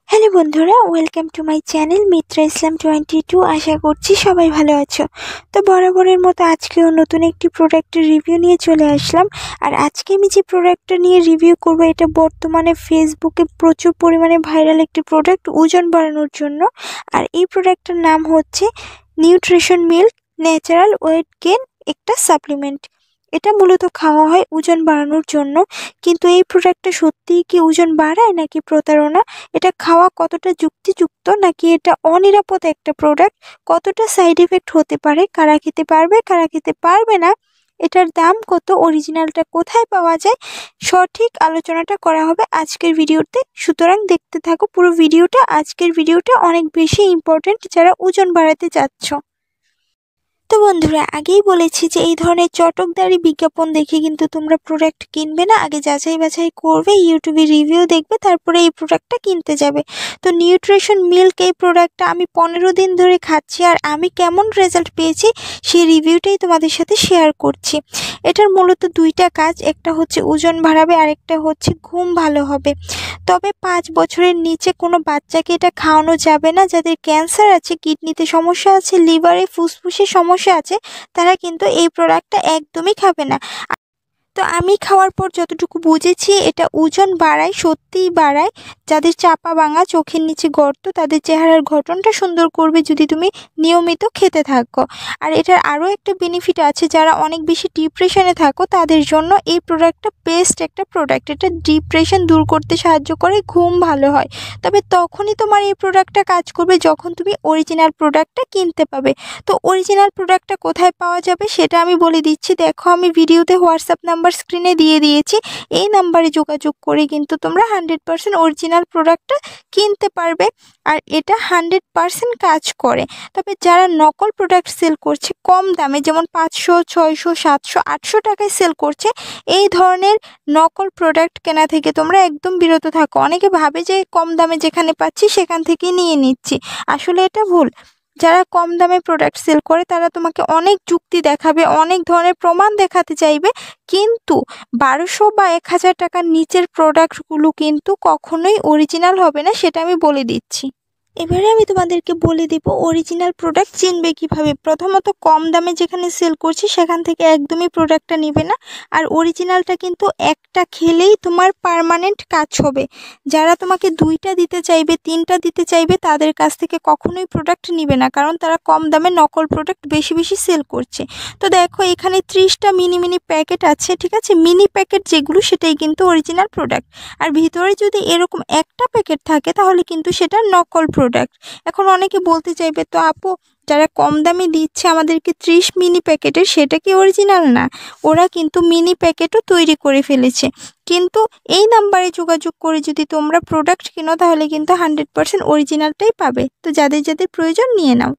Hello বন্ধুরা, welcome to my channel Mitra Islam 22। আশা করছি সবাই ভালো আছো। তো বরাবরের মতো আজকেও নতুন একটি প্রোডাক্টের রিভিউ নিয়ে চলে আসলাম। আর আজকে আমি যে প্রোডাক্টটা নিয়ে রিভিউ করব, এটা বর্তমানে ফেসবুকে প্রচুর পরিমাণে ভাইরাল একটি প্রোডাক্ট ওজন বাড়ানোর জন্য। আর এই প্রোডাক্টটার নাম হচ্ছে nutrition milk natural weight gain একটা সাপ্লিমেন্ট। এটা মূলত খাওয়া হয় ওজন বাড়ানোর জন্য। কিন্তু এই প্রোডাক্টটা সত্যিই কি ওজন বাড়ায় নাকি প্রতারণা? এটা খাওয়া কতটা যুক্তিযুক্ত, নাকি এটা অনিরাপদ একটা প্রোডাক্ট? কতটা সাইড এফেক্ট হতে পারে? কারা খেতে পারবে, কারা খেতে পারবে না? এটার দাম কত? অরিজিনালটা কোথায় পাওয়া যায়? সঠিক আলোচনাটা করা হবে আজকের ভিডিওতে। সুতরাং দেখতে থাকো পুরো ভিডিওটা। আজকের ভিডিওটা অনেক বেশি ইম্পর্টেন্ট যারা ওজন বাড়াতে চাচ্ছ। তো বন্ধুরা, আগেই বলেছি যে এই ধরনের চটকদারি বিজ্ঞাপন দেখে কিন্তু তোমরা প্রোডাক্ট কিনবে না। আগে যাচাই বাছাই করবে, ইউটিউবে রিভিউ দেখবে, তারপরে এই প্রোডাক্টটা কিনতে যাবে। তো নিউট্রিশন মিল্ক এই প্রোডাক্টটা আমি 15 দিন ধরে খাচ্ছি, আর আমি কেমন রেজাল্ট পেয়েছি সেই রিভিউটাই তোমাদের সাথে শেয়ার করছি। এটার মূলত দুইটা কাজ, একটা হচ্ছে ওজন বাড়াবে আর একটা হচ্ছে ঘুম ভালো হবে। তবে 5 বছরের নিচে কোনো বাচ্চাকে এটা খাওয়ানো যাবে না। যাদের ক্যান্সার আছে, কিডনিতে সমস্যা আছে, লিভারে ফুসফুসে সমস্যা আছে, তারা কিন্তু এই প্রোডাক্টটা একদমই খাবে না। তো আমি খাওয়ার পর যতটুকু বুঝেছি, এটা ওজন বাড়ায়, সত্যিই বাড়ায়। যাদের চাপা ভাঙা, চোখের নিচে গর্ত, তাদের চেহারার গঠনটা সুন্দর করবে যদি তুমি নিয়মিত খেতে থাকো। আর এটার আরও একটা বেনিফিট আছে, যারা অনেক বেশি ডিপ্রেশনে থাকো তাদের জন্য এই প্রোডাক্টটা বেস্ট একটা প্রোডাক্ট। এটা ডিপ্রেশন দূর করতে সাহায্য করে, ঘুম ভালো হয়। তবে তখনই তোমার এই প্রোডাক্টটা কাজ করবে যখন তুমি অরিজিনাল প্রোডাক্টটা কিনতে পাবে। তো অরিজিনাল প্রোডাক্টটা কোথায় পাওয়া যাবে সেটা আমি বলে দিচ্ছি। দেখো, আমি ভিডিওতে হোয়াটসঅ্যাপ নাম্বার স্ক্রিনে দিয়ে দিয়েছি। এই নাম্বারে যোগাযোগ করে কিন্তু তোমরা 100% অরিজিনাল প্রোডাক্টটা কিনতে পারবে। আর এটা 100% কাজ করে। তবে যারা নকল প্রোডাক্ট সেল করছে কম দামে, যেমন 500, 600, 700, 800 টাকায় সেল করছে, এই ধরনের নকল প্রোডাক্ট কেনা থেকে তোমরা একদম বিরত থাকো। অনেকে ভাবে যে কম দামে যেখানে পাচ্ছি সেখান থেকে নিয়ে নিচ্ছি, আসলে এটা ভুল। যারা কম দামে প্রোডাক্ট সেল করে তারা তোমাকে অনেক যুক্তি দেখাবে, অনেক ধরনের প্রমাণ দেখাতে চাইবে, কিন্তু 1200 বা 1000 টাকার নিচের প্রোডাক্টগুলো কিন্তু কখনোই অরিজিনাল হবে না, সেটা আমি বলে দিচ্ছি। এবারে আমি তোমাদেরকে বলে দেব অরিজিনাল প্রোডাক্ট চিনবে কিভাবে। প্রথমত, কম দামে যেখানে সেল করছি সেখান থেকে একদমই প্রোডাক্টটা নেবে না। আর অরিজিনালটা কিন্তু একটা খেলেই তোমার পার্মানেন্ট কাজ হবে। যারা তোমাকে 2টা দিতে চাইবে, 3টা দিতে চাইবে, তাদের কাছ থেকে কখনোই প্রোডাক্ট নিবে না, কারণ তারা কম দামে নকল প্রোডাক্ট বেশি বেশি সেল করছে। তো দেখো, এখানে 30টা মিনি মিনি প্যাকেট আছে, ঠিক আছে? মিনি প্যাকেট যেগুলো, সেটাই কিন্তু অরিজিনাল প্রোডাক্ট। আর ভিতরে যদি এরকম একটা প্যাকেট থাকে তাহলে কিন্তু সেটা নকল প্রোডাক্ট। এখন অনেকে বলতে চাইবে, তো আপু, যারা কম দামে দিচ্ছে আমাদেরকে 30 মিনি প্যাকেটের, সেটা কি অরিজিনাল না? ওরা কিন্তু মিনি প্যাকেটও তৈরি করে ফেলেছে। কিন্তু এই নাম্বারে যোগাযোগ করে যদি তোমরা প্রোডাক্ট কিনো তাহলে কিন্তু 100% অরিজিনালটাই পাবে। তো যাদের যাদের প্রয়োজন নিয়ে নাও।